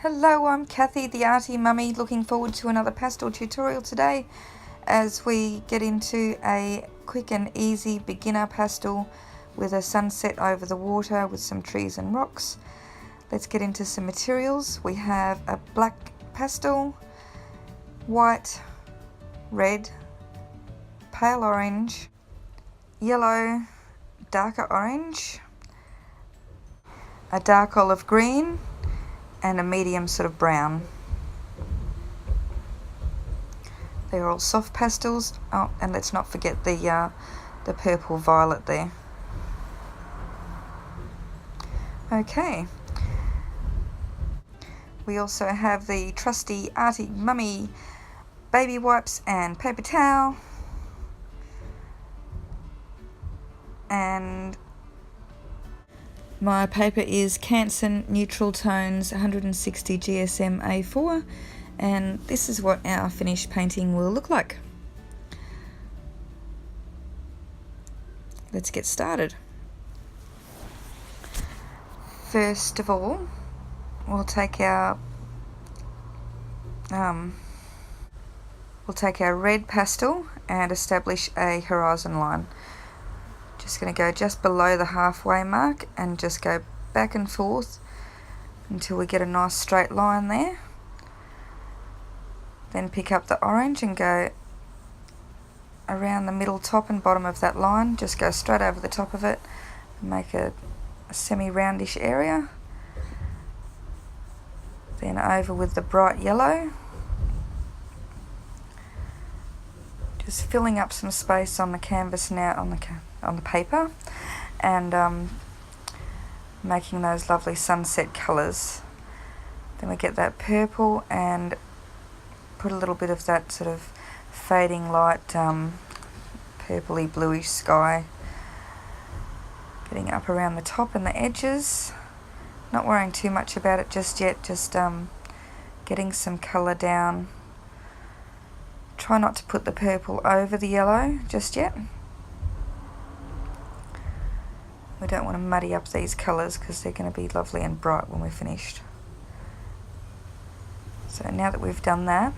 Hello, I'm Kathy, the Arty Mummy, looking forward to another pastel tutorial today as we get into a quick and easy beginner pastel with a sunset over the water with some trees and rocks. Let's get into some materials. We have a black pastel, white, red, pale orange, yellow, darker orange, a dark olive green, and a medium sort of brown. They're all soft pastels. Oh, and let's not forget the purple violet there. Okay. We also have the trusty Arty Mummy baby wipes and paper towel. And my paper is Canson Neutral Tones 160 GSM A4, and this is what our finished painting will look like. Let's get started. First of all, we'll take our red pastel and establish a horizon line. Just going to go just below the halfway mark and just go back and forth until we get a nice straight line there. Then pick up the orange and go around the middle, top and bottom of that line. Just go straight over the top of it and make a semi-roundish area. Then over with the bright yellow. Just filling up some space on the canvas now, on the paper, and making those lovely sunset colours. Then we get that purple and put a little bit of that sort of fading light, purpley bluish sky, getting up around the top and the edges. Not worrying too much about it just yet, just getting some colour down. Try not to put the purple over the yellow just yet. We don't want to muddy up these colours because they're going to be lovely and bright when we're finished. So now that we've done that,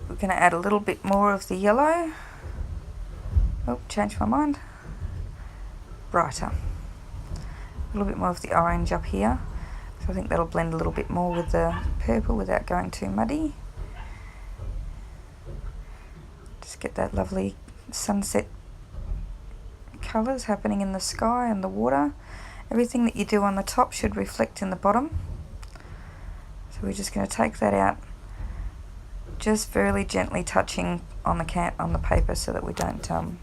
we're going to add a little bit more of the yellow. Oh, changed my mind. Brighter. A little bit more of the orange up here. So I think that'll blend a little bit more with the purple without going too muddy. Just get that lovely sunset colours happening in the sky and the water. Everything that you do on the top should reflect in the bottom. So we're just going to take that out, just very gently touching on the paper so that we don't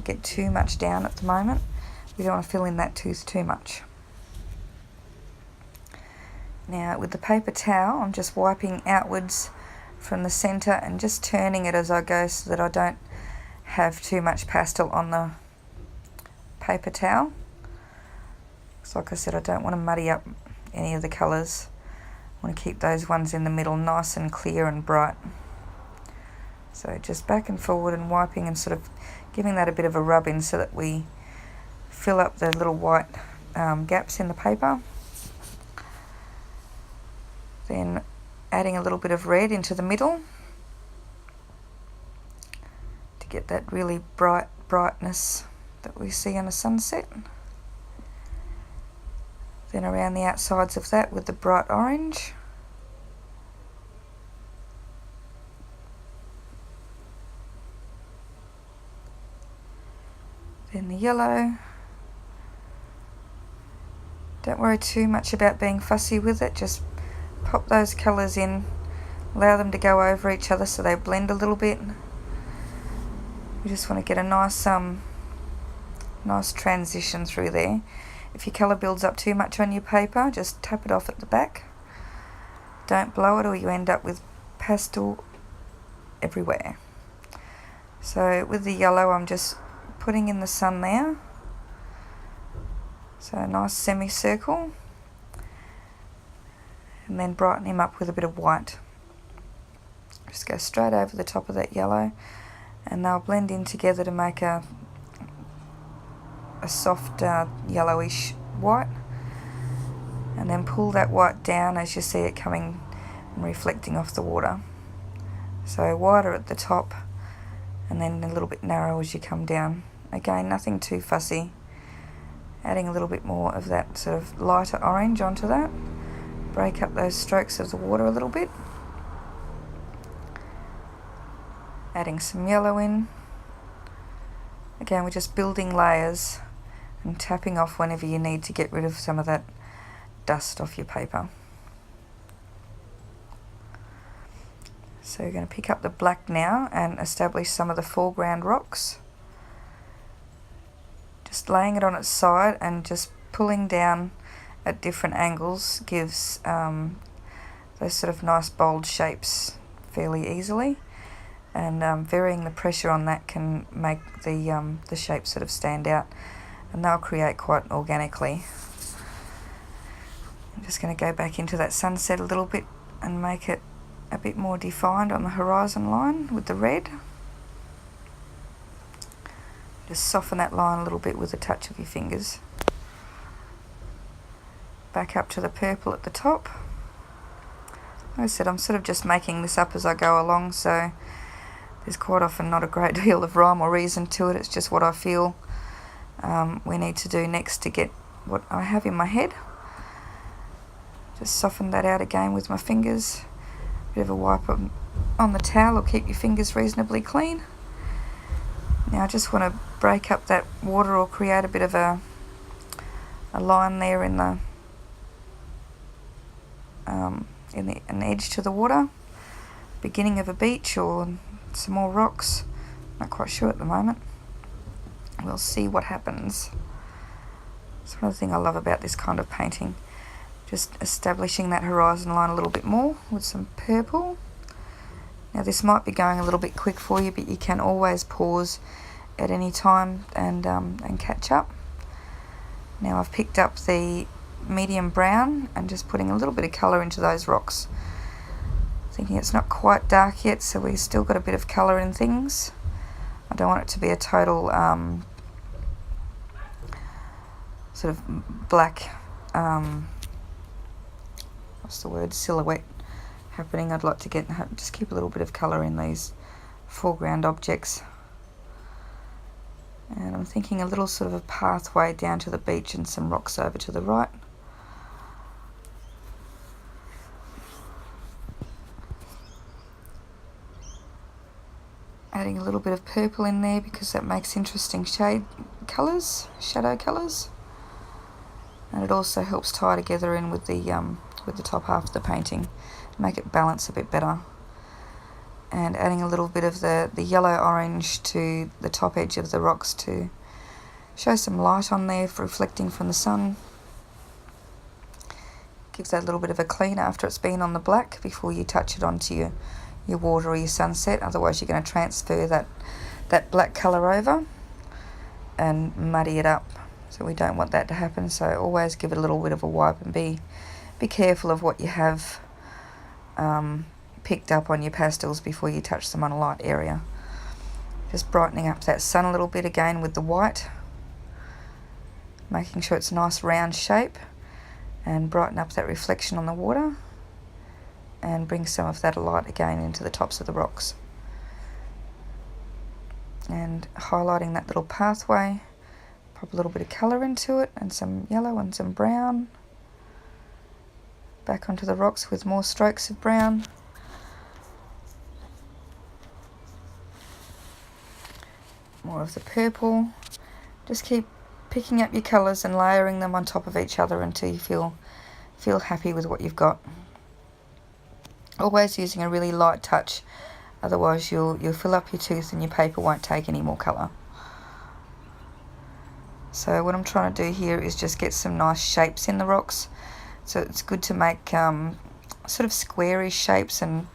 get too much down at the moment. We don't want to fill in that tooth too much. Now with the paper towel, I'm just wiping outwards from the centre and just turning it as I go so that I don't have too much pastel on the paper towel. So like I said, I don't want to muddy up any of the colours. I want to keep those ones in the middle nice and clear and bright. So just back and forward and wiping and sort of giving that a bit of a rub in so that we fill up the little white gaps in the paper. Then adding a little bit of red into the middle to get that really brightness that we see on a sunset. Then around the outsides of that with the bright orange. Then the yellow. Don't worry too much about being fussy with it, just pop those colours in, allow them to go over each other so they blend a little bit. You just want to get a nice transition through there. If your colour builds up too much on your paper, just tap it off at the back. Don't blow it or you end up with pastel everywhere. So with the yellow, I'm just putting in the sun there. So a nice semicircle. And then brighten him up with a bit of white. Just go straight over the top of that yellow and they'll blend in together to make a soft yellowish white. and then pull that white down as you see it coming and reflecting off the water. So wider at the top and then a little bit narrow as you come down. Again, nothing too fussy. Adding a little bit more of that sort of lighter orange onto that. Break up those strokes of the water a little bit. Adding some yellow in. Again, we're just building layers and tapping off whenever you need to get rid of some of that dust off your paper. So you're going to pick up the black now and establish some of the foreground rocks. Just laying it on its side and just pulling down at different angles gives those sort of nice bold shapes fairly easily, and varying the pressure on that can make the shapes sort of stand out, and they'll create quite organically. I'm just going to go back into that sunset a little bit and make it a bit more defined on the horizon line with the red. Just soften that line a little bit with a touch of your fingers. Back up to the purple at the top. Like I said, I'm sort of just making this up as I go along, so there's quite often not a great deal of rhyme or reason to it. It's just what I feel we need to do next to get what I have in my head. Just soften that out again with my fingers. Bit of a wipe on the towel will keep your fingers reasonably clean. Now I just want to break up that water or create a bit of a line there in an edge to the water, beginning of a beach or some more rocks. Not quite sure at the moment. We'll see what happens. It's another thing I love about this kind of painting. Just establishing that horizon line a little bit more with some purple. Now this might be going a little bit quick for you, but you can always pause at any time and catch up. Now I've picked up the medium brown and just putting a little bit of colour into those rocks. Thinking it's not quite dark yet, so we've still got a bit of colour in things. I don't want it to be a total sort of black what's the word, silhouette happening. I'd like to just keep a little bit of colour in these foreground objects. And I'm thinking a little sort of a pathway down to the beach and some rocks over to the right. Adding a little bit of purple in there because that makes interesting shadow colours. And it also helps tie together in with the top half of the painting, make it balance a bit better. And adding a little bit of the yellow-orange to the top edge of the rocks to show some light on there for reflecting from the sun. Gives that a little bit of a clean after it's been on the black before you touch it onto your water or your sunset. Otherwise you're going to transfer that black colour over and muddy it up. So we don't want that to happen, so always give it a little bit of a wipe and be careful of what you have picked up on your pastels before you touch them on a light area. Just brightening up that sun a little bit again with the white, making sure it's a nice round shape, and brighten up that reflection on the water and bring some of that light again into the tops of the rocks. And highlighting that little pathway, pop a little bit of colour into it and some yellow and some brown. Back onto the rocks with more strokes of brown. More of the purple. Just keep picking up your colours and layering them on top of each other until you feel happy with what you've got. Always using a really light touch, otherwise you'll fill up your tooth and your paper won't take any more colour. So what I'm trying to do here is just get some nice shapes in the rocks. So it's good to make sort of squarish shapes and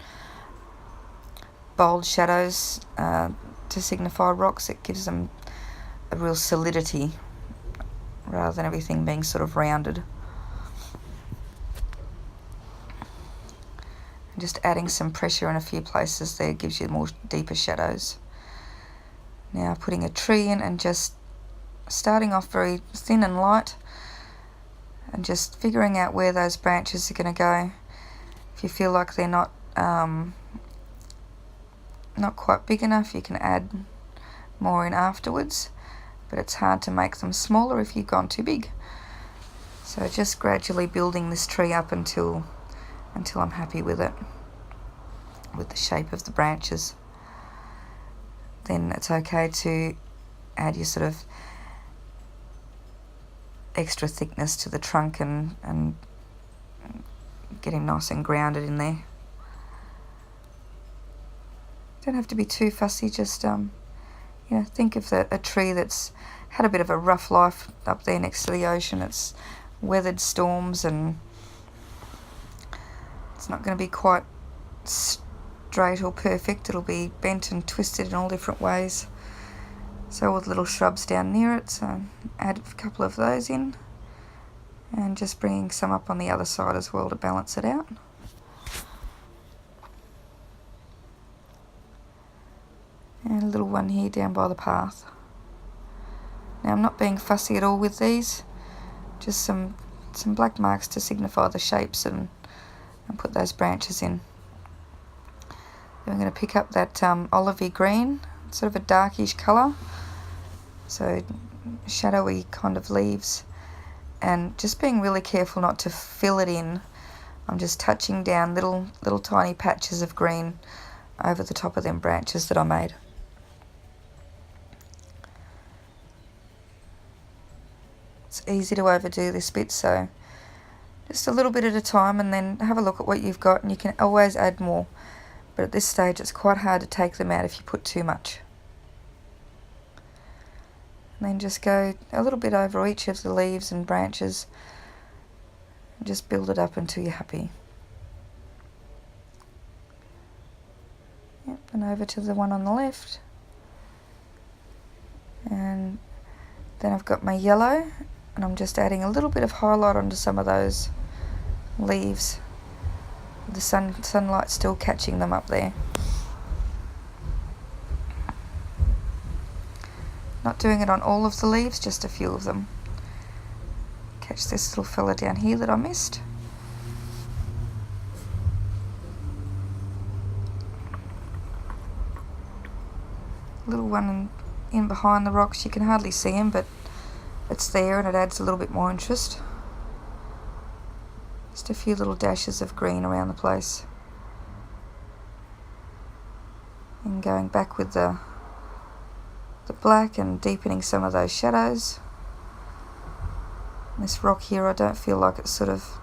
bold shadows to signify rocks. It gives them a real solidity rather than everything being sort of rounded. And just adding some pressure in a few places there gives you more deeper shadows. Now putting a tree in and just starting off very thin and light, and just figuring out where those branches are going to go. If you feel like they're not quite big enough, you can add more in afterwards, but it's hard to make them smaller if you've gone too big. So just gradually building this tree up until I'm happy with it, with the shape of the branches. Then it's okay to add your sort of extra thickness to the trunk and get him nice and grounded in there. Don't have to be too fussy, just think of a tree that's had a bit of a rough life up there next to the ocean. It's weathered storms and it's not going to be quite straight or perfect. It'll be bent and twisted in all different ways. So all the little shrubs down near it, so add a couple of those in, and just bringing some up on the other side as well to balance it out. And a little one here down by the path. Now I'm not being fussy at all with these, just some black marks to signify the shapes and put those branches in. Then I'm going to pick up that olivey green, sort of a darkish colour, so shadowy kind of leaves, and just being really careful not to fill it in. I'm just touching down little tiny patches of green over the top of them branches that I made. It's easy to overdo this bit, so just a little bit at a time, and then have a look at what you've got, and you can always add more. But at this stage it's quite hard to take them out if you put too much. And then just go a little bit over each of the leaves and branches, and just build it up until you're happy. Yep, and over to the one on the left. And then I've got my yellow, and I'm just adding a little bit of highlight onto some of those leaves. The sunlight still catching them up there. Not doing it on all of the leaves, just a few of them. Catch this little fella down here that I missed. Little one in behind the rocks, you can hardly see him, but it's there and it adds a little bit more interest. Just a few little dashes of green around the place. And going back with the black and deepening some of those shadows. And this rock here, I don't feel like it's sort of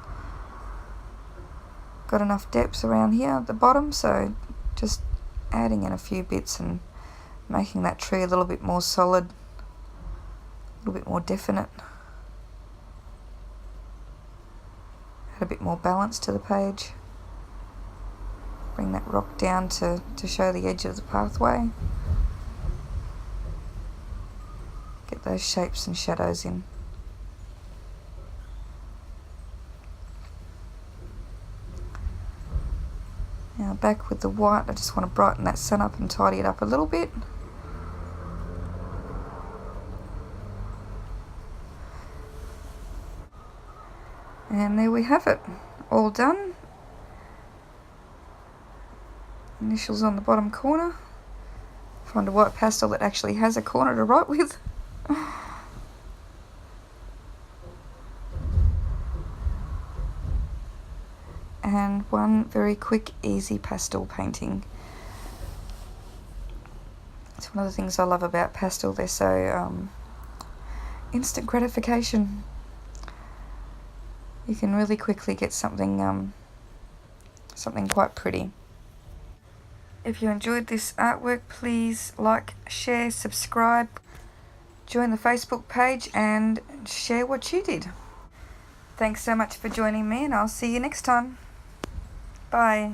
got enough depth around here at the bottom, so just adding in a few bits and making that tree a little bit more solid, a little bit more definite. Add a bit more balance to the page. Bring that rock down to show the edge of the pathway. Get those shapes and shadows in. Now back with the white, I just want to brighten that sun up and tidy it up a little bit. And there we have it, all done. Initials on the bottom corner. Find a white pastel that actually has a corner to write with. And one very quick, easy pastel painting. It's one of the things I love about pastel. They're so instant gratification. You can really quickly get something quite pretty. If you enjoyed this artwork, please like, share, subscribe, join the Facebook page and share what you did. Thanks so much for joining me, and I'll see you next time. Bye.